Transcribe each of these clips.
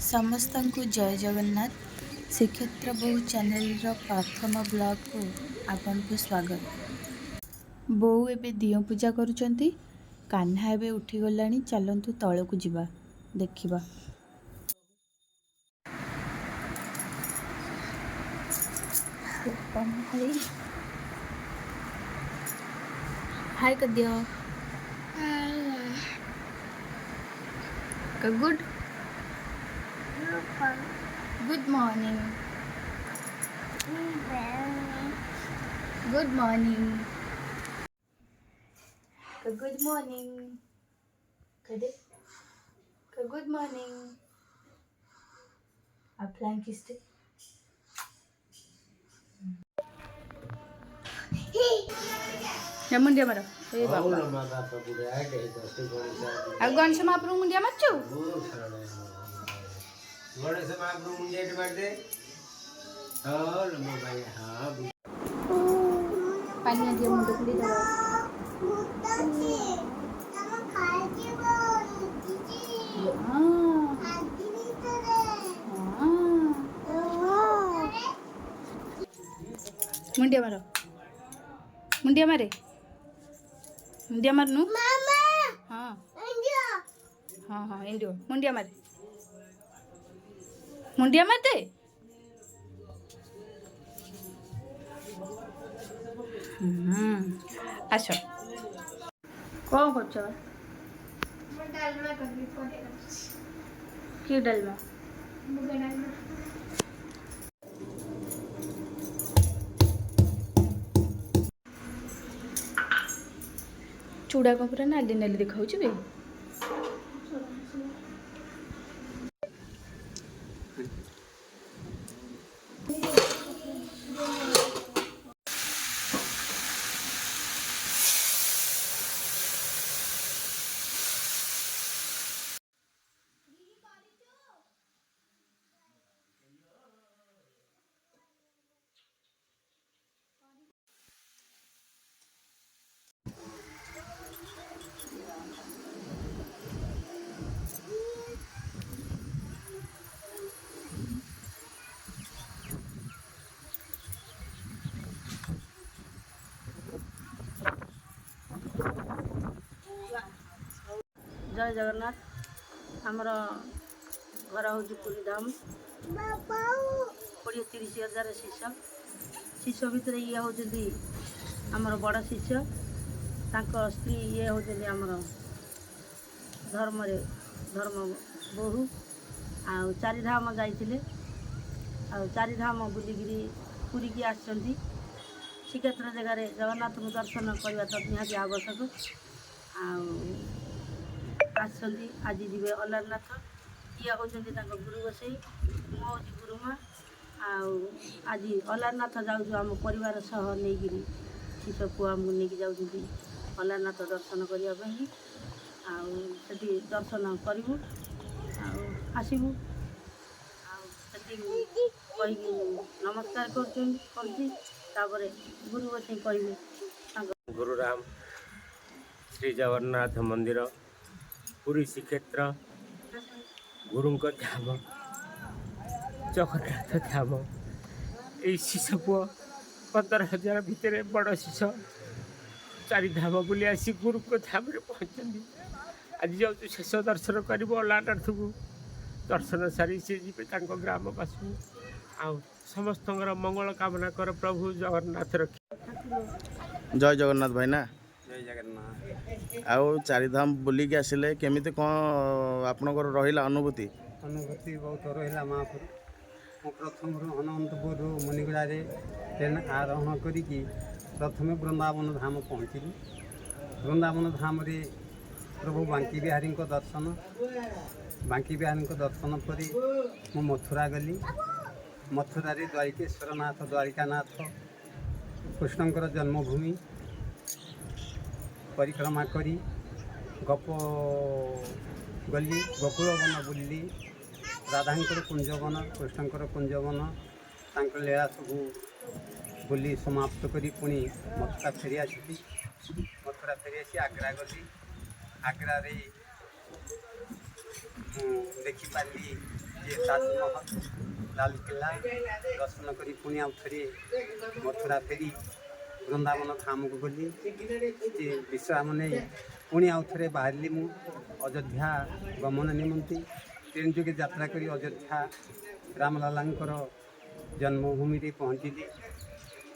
समस्त को जय जगन्नाथ। श्रीक्षेत्र बोहू चैनल प्रथम ब्लॉग को आपन को स्वागत। बोऊ एबे दियो पूजा करुचंती। कान्हा एबे उठी गलानी। चलंतु तळ को जिबा देखिबा। हाय कर दियो। Good good morning. Good morning. Good morning. कदे गुड मॉर्निंग। आप फ्लाइंग किस थे? मुंडिया मारो। ए बाबा अब गणेश महाप्रभु मुंडिया मारचो। गणेश महाप्रभु मुंडिया मार दे। हां नमो भाई हां पानी दियो मुंडे खुली दो। मुत्ताची तम खाए के बोलती हां खाती नहीं करे। हां मुंडिया मारो। मुंडिया मारे। मुंडिया मारनु मामा। हां इंडिया। हां हां इंडिया मुंडिया मारे। मुंडिया मार दे। आसो कौन करछ? डालमा करबी पड़े कि डालमा मुगे डालमा। चूड़ा को पूरा नाली नाली दिखाऊछ बे। जय जगन्नाथ। आमर घर हूँ पुरी धाम 20-30 शिष्य। शिष्य भितर ये हूँ आमर बड़ शिष्य। स्त्री ये हूँ आमर धर्म बोहू। आ चारिधाम जाइए। चारिधाम बुलिकी पुरी की आसछंती। श्रीक्षेत्र जगार जगन्नाथ को दर्शन करने तो निहाती आवश्यक। आसछंती आज जीवे अलारनाथ। ये हूँ गुरु गोसाई मो हूँ गुरुमा। आज अलारनाथ जाऊँ आम परिवार सह नहीं शिष्य पुआ आमको नहीं जाऊँगी अलारनाथ दर्शन करने। आठी दर्शन करूँ आसबू कही नमस्कार कर गुरु गोसाई कह गुरुराम श्री जगन्नाथ मंदिर पुरी श्रीक्षेत्र गुरु धाम जगन्नाथ धाम। ये शिष्य पुआ 15,000 भितर बड़ शिष्य चारिधाम बुली आसी गुरु धाम पहुँचती। आज जाऊँ शेष दर्शन कर अलारनाथ को दर्शन सारी सी जी ग्राम पास आ समस्त मंगल कामना कर प्रभु जगन्नाथ रखी। जय जगन्नाथ भाई ना। जय जगन्नाथ। आउ चारिधाम बुलिकी आसिले केमिति कौन आपनकर रहिला अनुभूति? अनुभूति बहुत रहा महापुर। मु प्रथम अनंतपुर मुनिगुड़ा ट्रेन आरोहण करी प्रथम वृंदावन धाम पहुँचली। वृंदावन धाम रे प्रभु बांकी बिहारी दर्शन। बांकी बिहारी दर्शन पर मु मथुरा गली। मथुरा रे द्वारिकेश्वर नाथ द्वारिकानाथ कृष्णंकर जन्मभूमि परिक्रमा करी गप गली गोकुलवन बुल्ली। राधांकर कुंजवन कृष्णंकर कुंजवन तांकर लीला सब बुली समाप्त करी पुणी मथुरा फेरी आसी। मथुरा फेरी आसी आग्रा गली। आग्रा रे देखिपारि जे ताजमहल लालकिल्ला दर्शन करी पुणी आउ थे मथुरा फेरी वृंदावन धाम को गली विश्राम नहीं पुणी आउ थे बाहरी मु अयोध्या गमन निमंती ट्रेन जोगे यात्रा करी अयोध्या रामलालांकर जन्मभूमि रे पहुँचली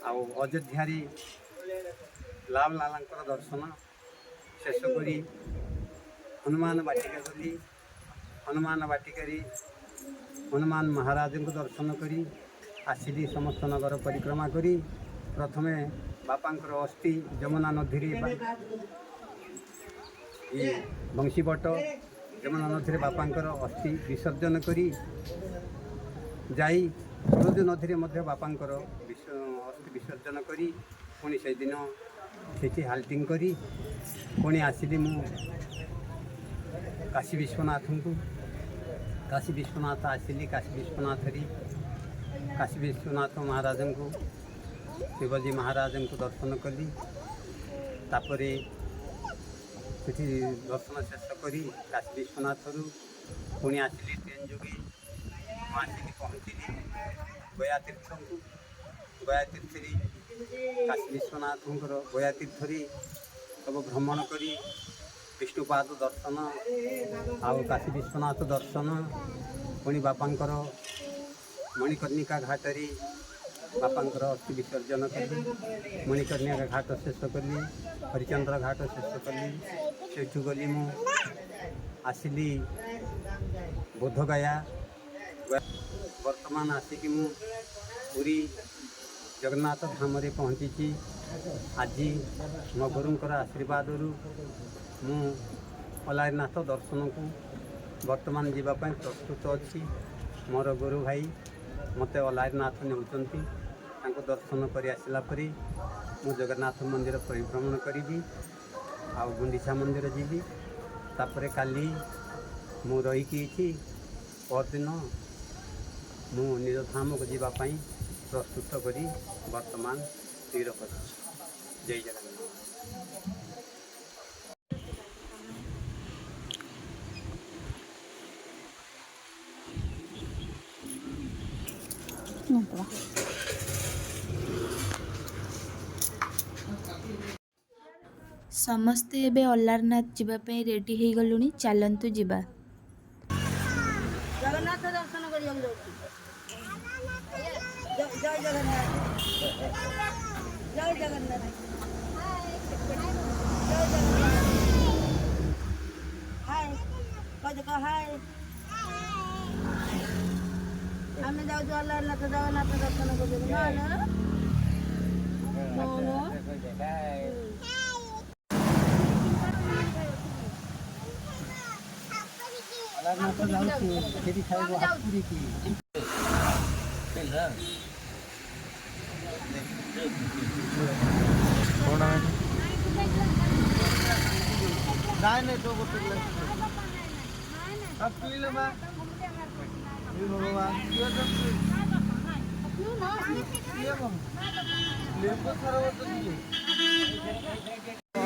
आउ अयोध्या रामलालांकर दर्शन शेष करी हनुमान वाटिका गली हनुमान वाटिकारी हनुमान महाराज को दर्शन करी आसिली समस्त नगर परिक्रमा करी प्रथमे बापांकर अस्थि जमुना नदी बंशीपट जमुना नदी बापांकर अस्थि विसर्जन करी जाई सूरज नदी मध्य बापांकर अस्थि विसर्जन करी पुणी से दिन सेठी हाल्टिंग करी पुणी आसिली मु काशी विश्वनाथ को काशी विश्वनाथ आसिली काशी विश्वनाथ काशी विश्वनाथ महाराज को शिवजी महाराज को दर्शन कली तापरे सेठी दर्शन शेष करी काशी विश्वनाथ पुणी आसिली ट्रेन जोगे आसिकी पहुँचली गया तीर्थ को गया तीर्थ काशी विश्वनाथ गया तीर्थ सब भ्रमण करी विष्णुपाद दर्शन आउ काशी विश्वनाथ दर्शन पुणी बापांकर मणिकर्णिका घाटरी बापांकर अस्थि विसर्जन कली मणिकर्णिका घाट शेष कली हरिचंद्र घाट शेष कली सेठू गली मु आसिली बोधगया वर्तमान आसिकी मु पुरी जगन्नाथ धाम रे पहुँची आज मो गुरुंकर आशीर्वाद मु अलारनाथ दर्शन को वर्तमान जीवाई प्रस्तुत अच्छी मोर गुरु भाई मते अलारनाथ नेउचंती दर्शन कर आसला परी मु जगन्नाथ मंदिर परिभ्रमण करी आ गुंडीचा मंदिर जीवी तापरे काली मु रहीकि परदिन मु निज धाम को जीवाई प्रस्तुत करी वर्तमान स्थिर कर जय जगन्नाथ। समस्ते एबे अलारनाथ जावाई रेडी हो गलुनी चलतु जीवा जगन्नाथ दर्शन करिया जय जगन्नाथ जय जगन्नाथ जय जगन्नाथ हाय कह हाय आम जाऊ अलारनाथ जगन्नाथ दर्शन कर नहीं तो भगवान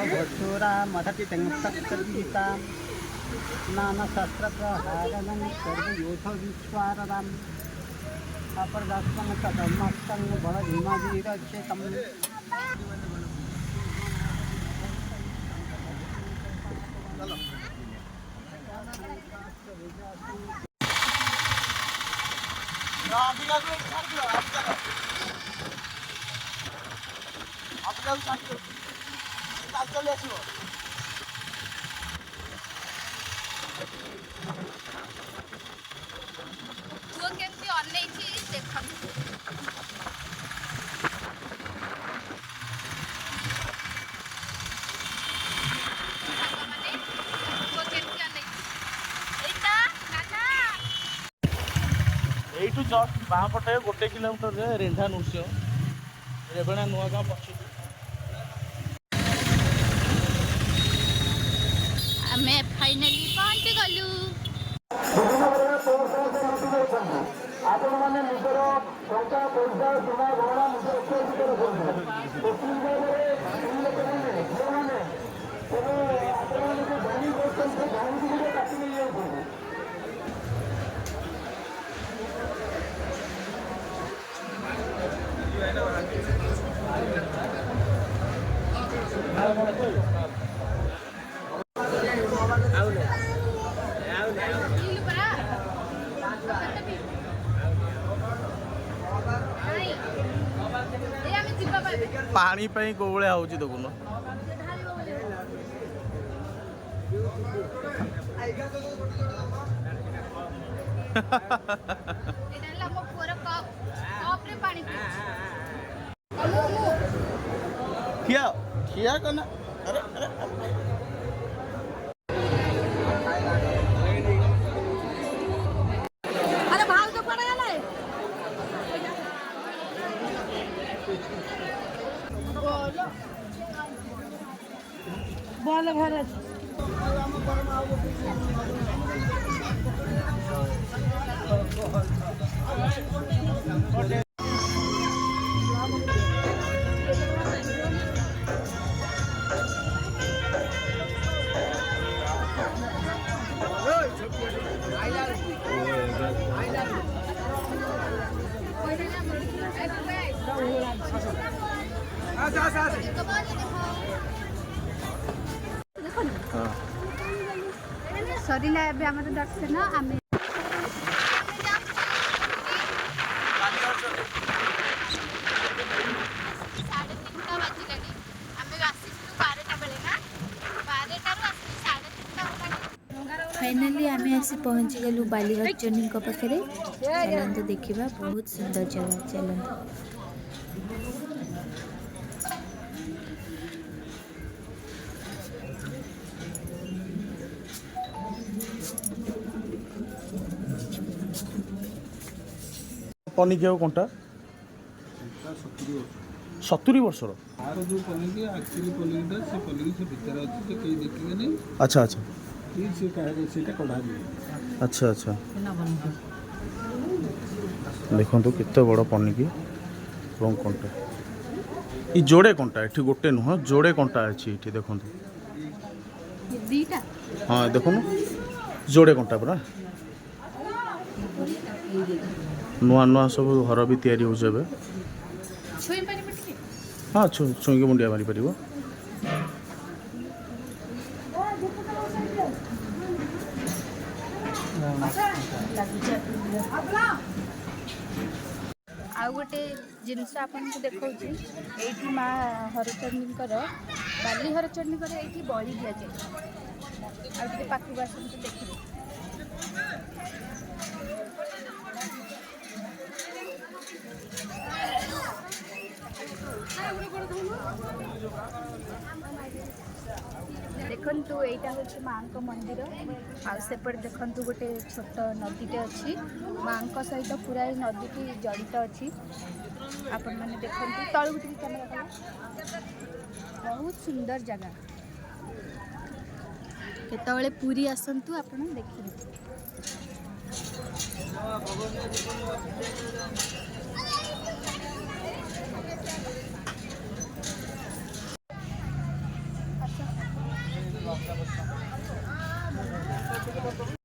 घोषोरा मठति गीता नाना शास्त्र प्रहारण सर्वयोध विश्वारराम अपरदास्तं तदमस्तं बड़ धीमाधीरचेतम ପୁଅ କେମିତି ଅନେଇଛି ଦେଖନ୍ତୁ ସାଙ୍ଗମାନେ ପୁଅ କେମିତି ଅନେଇଛି ଏଇଟା ନାନା এইটু জস্ট ବାଁ ପଟେ 1 କିଲୋମିଟରରେ ରେଣ୍ଢା ନୃସିଂହ ରେବେଣା ନୂଆ ଗାଁ ପଛକୁ ଆମେ ଫାଇନାଲି ପହଞ୍ଚି ଗଲୁ ଆପଣମାନେ ନିଜର ଟଙ୍କା ପଇସା ସୁନା ଗହଣା ନିଜ ଉପଯୋଗ କରନ୍ତି ପଶ୍ଚିମବଙ୍ଗରେ ସ୍ତ୍ରୀ ଲୋକମାନେ ଝିଅମାନେ ତେଣୁ ଆପଣମାନେ ଯେଉଁ ଧନୀ କରୁଛନ୍ତି ସେ ଧନୀକୁ ମଧ୍ୟ କାଟି ନେଇଯାଉଛନ୍ତି पानी पे को भले होची देखुन ठिया ठिया कना अरे अरे बल भरत ସରିଲା ଏବେ ଆମର ଦର୍ଶନ ଆମେ फाइनाली आमे आसी पहुँची गलु बालीहरचंडी पाखे चलते देखा बहुत सुंदर जगह चलते पनिकी कंटा 70 वर्षर आर जो पलिकी एक्चुअली पलिकीटा से पलिकी से भीतर अच्छी से कहीं देखेंगे नहीं अच्छा अच्छा ये से कहे सेटा कढ़ा दिए अच्छा अच्छा देखो तो कितने बड़ पनिकी कंटा ये जोड़े कंटा ये गोटे नुह जोड़े कंटा अच्छी ये देखो हाँ देखो जोड़े कंटा पूरा नुआ नुआ सब घर भी तैयारी हो जाए हाँ छुई मुंडिया मारी पार आउ गोटे जिनस आपको देखा ये माँ हरचंडीकर बाली हरचंडीकर ये बलि दि जाए आगे पाखक आसते देखिए देखु यहाँ हूँ माँ मंदिर आसेपटे देखु गोटे छोट नदीटे अच्छी माँ सहित पूरा नदी की जड़ित अच्छी आपण मैंने देखु तलू कैमेरा कला बहुत सुंदर जगह केतबेले पूरी आसतु आपण देखिए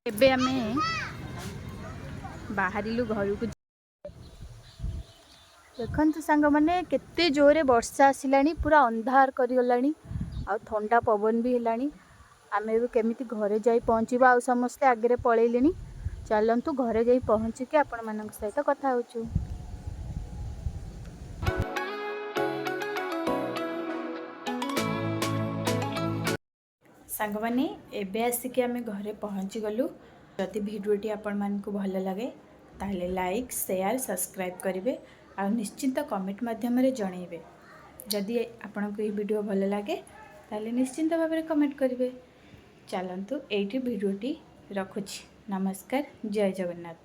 एबे आमे बाहरिलु घर को देखंतु सांग माने केते जोरे वर्षा आसिलानी पूरा अंधार करिगलानी आ ठंडा पवन भी हेलानी आमे भी केमिति घरे जाई पहुँचबा आ समस्ते आगे पळेलेनी चलंतु घरे जाई पहुँची के आपण मानक सहित कथा होचु सांग माने एबे आसिके आमे घरे पहुँची गलु जदि भिडियोटी आपण मानकु भल लगे ताहले लाइक शेयर सब्सक्राइब करेंगे आ निश्चिंत कमेंट माध्यम रे जणेबे जदि आपनको ये वीडियो भल लगे ताहले निश्चिंत भाव में कमेंट करेंगे चलंतु एठी वीडियोटी रखुछि नमस्कार जय जगन्नाथ।